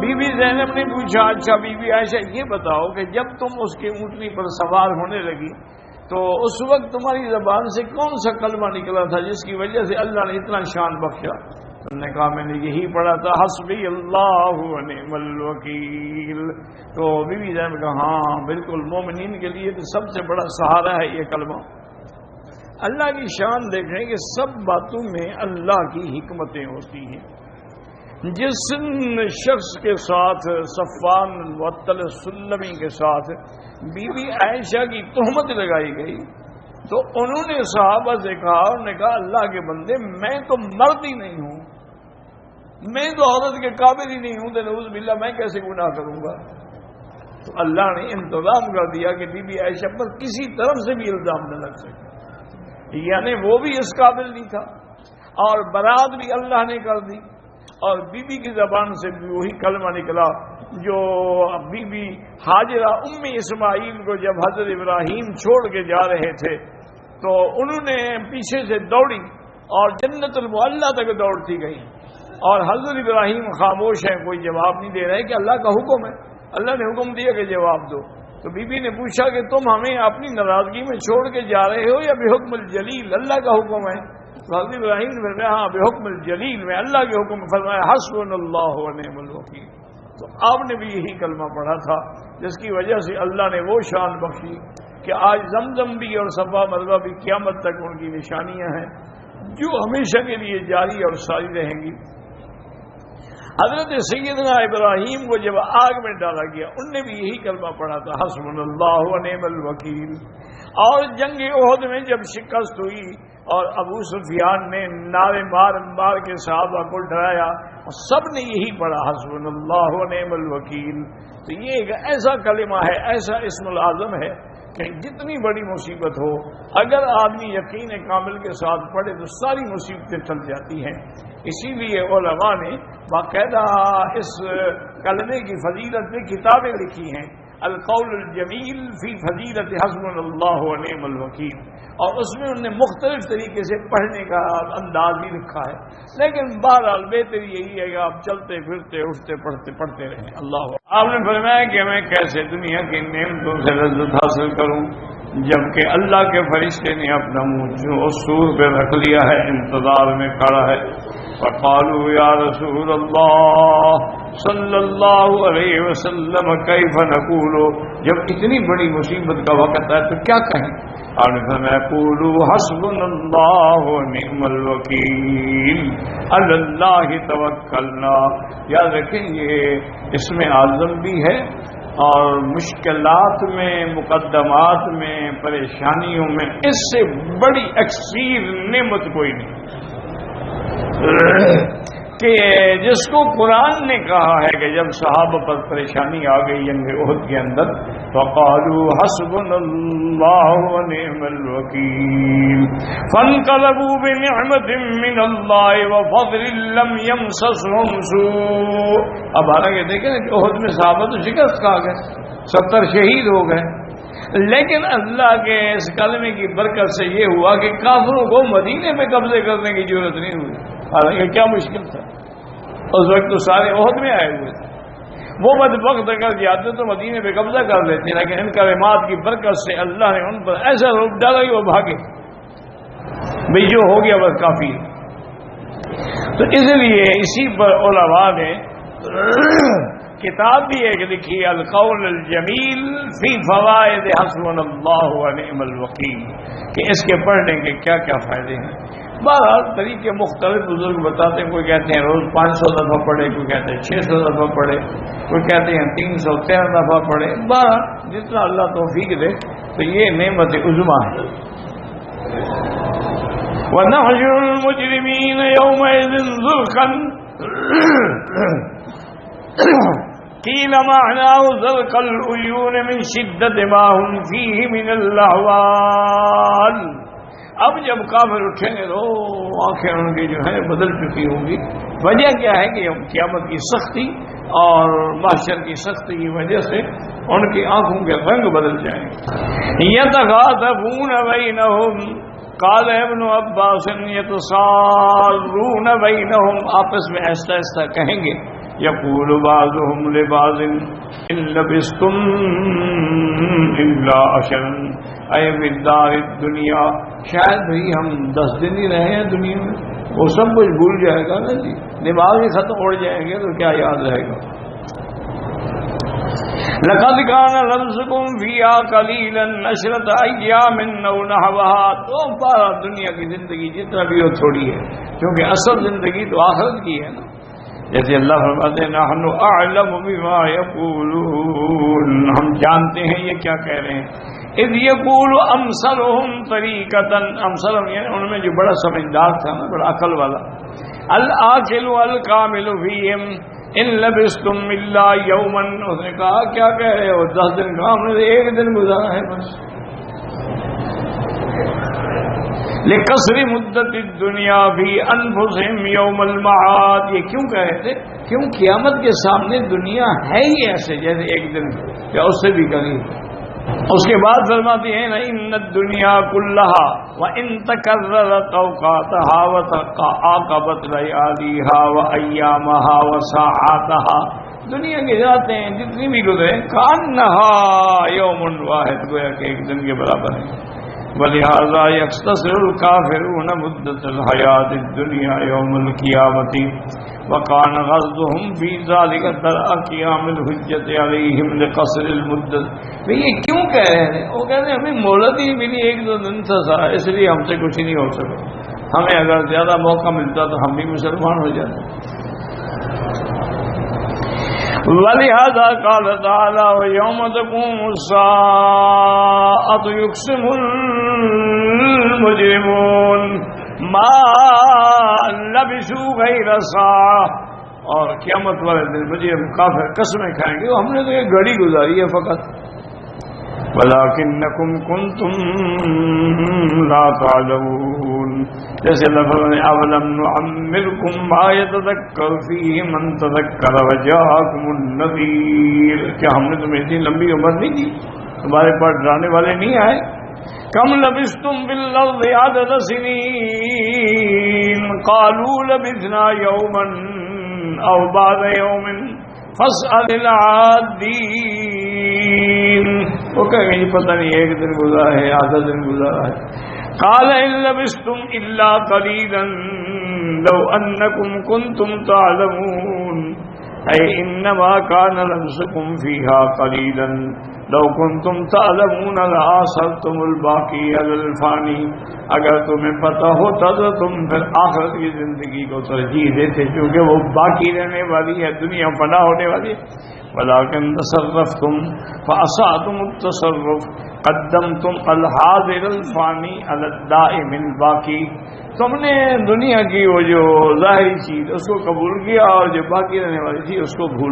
Be be زینب نے پوچھا اچھا بی بی عائشہ یہ بتاؤ کہ جب تم اس کی اونٹنی پر سوار ہونے لگی تو اس وقت تمہاری زبان سے کون سا کلمہ نکلا تھا جس کی وجہ سے اللہ نے اتنا شان بخشا؟ تم نے کہا میں نے یہی پڑھا تھا حسبی اللہ و نعم الوکیل۔ تو بی بی زینب نے کہا ہاں بالکل، مومنین کے لیے تو سب سے بڑا سہارا ہے یہ کلمہ۔ اللہ کی شان دیکھیں کہ سب باتوں میں اللہ کی حکمتیں ہوتی ہیں۔ جس شخص کے ساتھ صفوان المعطل السلمی کے ساتھ بی بی عائشہ کی تہمت لگائی گئی تو انہوں نے صحابہ سے کہا، انہوں نے کہا اللہ کے بندے میں تو مرد ہی نہیں ہوں، میں تو عورت کے قابل ہی نہیں ہوں، تو نعوذ باللہ میں کیسے گناہ کروں گا؟ تو اللہ نے انتظام کر دیا کہ بی بی عائشہ پر کسی طرف سے بھی الزام نہ لگ سکے، یعنی وہ بھی اس قابل نہیں تھا، اور برات بھی اللہ نے کر دی، اور بی بی کی زبان سے بھی وہی کلمہ نکلا جو بی بی حاجرہ ام اسماعیل کو جب حضرت ابراہیم چھوڑ کے جا رہے تھے تو انہوں نے پیچھے سے دوڑی اور جنت المعلیٰ تک دوڑتی گئی، اور حضرت ابراہیم خاموش ہیں، کوئی جواب نہیں دے رہے کہ اللہ کا حکم ہے، اللہ نے حکم دیا کہ جواب دو۔ تو بی بی نے پوچھا کہ تم ہمیں اپنی ناراضگی میں چھوڑ کے جا رہے ہو یا بحکم الجلیل، اللہ کا حکم ہے؟ حضرت ابراہیم نے فرمایا ہاں بحکم الجلیل، میں اللہ کے حکم فرمایا حسبنا اللہ و نعم الوکیل۔ تو آپ نے بھی یہی کلمہ پڑھا تھا جس کی وجہ سے اللہ نے وہ شان بخشی کہ آج زمزم بھی اور صفا مروا بھی قیامت تک ان کی نشانیاں ہیں جو ہمیشہ کے لیے جاری اور ساری رہیں گی۔ حضرت سیدنا ابراہیم کو جب آگ میں ڈالا گیا ان نے بھی یہی کلمہ پڑھا تھا حسبنا اللہ و نعم الوکیل۔ اور جنگ احد میں جب شکست ہوئی اور ابو سفیان نے نعرے مار کے صحابہ کو ڈرایا، سب نے یہی پڑھا حسبنا اللہ و نعم الوکیل۔ تو یہ ایک ایسا کلمہ ہے، ایسا اسم العظم ہے کہ جتنی بڑی مصیبت ہو اگر آدمی یقین کامل کے ساتھ پڑھے تو ساری مصیبتیں ٹل جاتی ہیں۔ اسی لیے علماء نے باقاعدہ اس کلمے کی فضیلت میں کتابیں لکھی ہیں، القول الجمیل فی فضیلت حسبنا اللہ و نعم الوکیل، اور اس میں انہوں نے مختلف طریقے سے پڑھنے کا انداز بھی لکھا ہے، لیکن بہرحال بہتر یہی ہے کہ آپ چلتے پھرتے اٹھتے پڑھتے رہیں۔ اللہ آپ نے فرمایا کہ میں کیسے دنیا کی نعمتوں سے لذت حاصل کروں جبکہ اللہ کے فرشتے نے اپنا منہ جو سور پہ رکھ لیا ہے، انتظار میں کھڑا ہے۔ فقالوا یا رسول اللہ صلی اللہ علیہ وسلم کیف نقول، جب اتنی بڑی مصیبت کا وقت ہے تو کیا کہیں؟ اور قولوا حسبنا اللہ ونعم الوکیل علی اللہ توکلنا۔ یاد رکھیں یہ اس میں عزم بھی ہے، اور مشکلات میں، مقدمات میں، پریشانیوں میں اس سے بڑی اکثیر نعمت کوئی نہیں کہ جس کو قرآن نے کہا ہے کہ جب صحابہ پر پریشانی آ گئی جنگ احد کے اندر فقالوا حسبنا اللہ ونعم الوکیل فانقلبوا بنعمت من اللہ وفضل لم یمسسهم سوء۔ اب حالانکہ دیکھیں کہ احد میں صحابہ تو شکست کھا گئے، 70 شہید ہو گئے، لیکن اللہ کے اس کلمے کی برکت سے یہ ہوا کہ کافروں کو مدینے میں قبضے کرنے کی ضرورت نہیں ہوئی۔ حالانکہ کیا مشکل تھا اس وقت، تو سارے عہد میں آئے ہوئے تھے، وہ بدبخت اگر جاتے تو مدینے پہ قبضہ کر لیتے، لیکن ان کلمات کی برکت سے اللہ نے ان پر ایسا روپ ڈالا کہ وہ بھاگے، بھئی جو ہو گیا بس کافی ہے۔ تو اس لیے اسی پر علماء نے کتاب بھی ایک لکھی القول الجمیل فی فوائد حسبنا اللہ ونعم الوکیل، کہ اس کے پڑھنے کے کیا کیا فائدے ہیں۔ بہرحال طریقے مختلف بزرگ بتاتے ہیں، کوئی کہتے ہیں روز 500 دفعہ پڑھے، کوئی کہتے ہیں 600 دفعہ پڑھے، کوئی کہتے ہیں 313 دفعہ پڑھے، بہرحال جتنا اللہ توفیق دے۔ تو یہ نعمت عظمیٰ ہے۔ وَنَحْشُرُ الْمُجْرِمِينَ يَوْمَئِذٍ زُرْقًا قِيلَ مَعْنَاهُ زَرْقَ الْعُيُونِ مِنْ شِدَّةِ مَا هُمْ فِيهِ مِنَ اللَّهْوَانِ۔ اب جب کافر اٹھیں گے تو آنکھیں ان کی جو ہے بدل چکی ہوں گی۔ وجہ کیا ہے کہ قیامت کی سختی اور محشر کی سختی کی وجہ سے ان کی آنکھوں کے رنگ بدل جائیں گے۔ یتخاطبون بینہم قال ابن عباس یتصارون بینہم، آپس میں ایسا ایسا کہیں گے یقول بعضهم لبعض ان لبثتم الا عشرا اے بالدار الدنیا، شاید بھئی ہم 10 دن ہی رہے ہیں دنیا میں، وہ سب کچھ بھول جائے گا نا جی، دماغ ہی ختم اڑ جائیں گے تو کیا یاد رہے گا۔ لقد كان لبثكم فيها قليلا عشرة أيام أو نحوها، تو پارا دنیا کی زندگی جتنا بھی وہ تھوڑی ہے، کیونکہ اصل زندگی تو آخرت کی ہے نا۔ جیسے اللہ فرماتے ہیں نحن اعلم بما يقولون، ہم جانتے ہیں یہ کیا کہہ رہے ہیں۔ اذ يقول امثلهم طریقۃ، امثلهم یعنی ان میں جو بڑا سمجھدار تھا نا، بڑا عقل والا، العاقل والکامل فیہم ان لبثتم الا یوما، اس نے کہا کیا کہہ رہے ہو 10 دن کا، ہم نے ایک دن گزارا ہے بس۔ لقصر مدت الدنیا فی انفسہم یوم المعاد، یہ کیوں کہہ رہے تھے؟ کیوں قیامت کے سامنے دنیا ہے ہی ایسے جیسے ایک دن یا اس سے بھی قریب۔ اس کے بعد فرماتی ہیں ان الدنیا کلھا وان تکررت اوقاتها وتعاقبت لیالیها وایامها وساعاتها، دنیا کی راتیں جتنی بھی گزرے کانھا یوم واحد، گویا کہ ایک دن کے برابر ہے۔ ولہذا یختصر الکافرون مدت الحیات الدنیا یوم القیامۃ وکان غرضهم فی ذلک درء قیام الحجۃ علیہم لقصر المدت۔ یہ کیوں کہہ رہے ہیں؟ وہ کہہ رہے ہیں ہمیں مہلت ہی ملی 1-2 دن سے سارا، اس لیے ہم سے کچھ ہی نہیں ہو سکا، ہمیں اگر زیادہ موقع ملتا تو ہم بھی مسلمان ہو جاتے۔ وَلِهَذَا قَالَ تَعَالَى وَيَوْمَ تَقُومُ السَّاعَةُ يُقْسِمُ الْمُجْرِمُونَ مَا لَبِثُوا غَيْرَ سَاعَةٍ، اور قیامت والے دن مجرم کافر قسمیں کھائیں گے ہم نے تو ایک گھڑی گزاری ہے فقط۔ وَلَكِنَّكُمْ كُنْتُمْ لَا تَعْلَمُونَ، جیسے لفظ نے اولم نعمرکم ما یتذکر فیہ من تذکر وجاءکم النذیر، کیا ہم نے تمہیں اتنی لمبی عمر نہیں دی، تمہارے پاس ڈرانے والے نہیں آئے؟ کم لبثتم بالارض عدد سنین قالوا لبثنا یوما او بعض یوم فاسأل العادین، وہ کہیں گے پتہ نہیں 1 دن گزارا ہے آدھا دن گزارا ہے۔ قال ان لبثتم الا قليلا لو انکم کنتم تعلمون، اے انما كان لبثكم فيها قليلا لو کنتم تعلمون لآثرتم الباقی علی الفانی، اگر تمہیں پتہ ہوتا تو تم پھر آخرت کی زندگی کو ترجیح دیتے، کیونکہ وہ باقی رہنے والی ہے، دنیا فنا ہونے والی ہے۔ ولكن تصرفتم فأسأتم التصرف قدمتم الحاضر الفانی علی الدائم الباقی، تم نے دنیا کی وہ جو ظاہری چیز اس کو قبول کیا اور جو باقی رہنے والی تھی اس کو بھول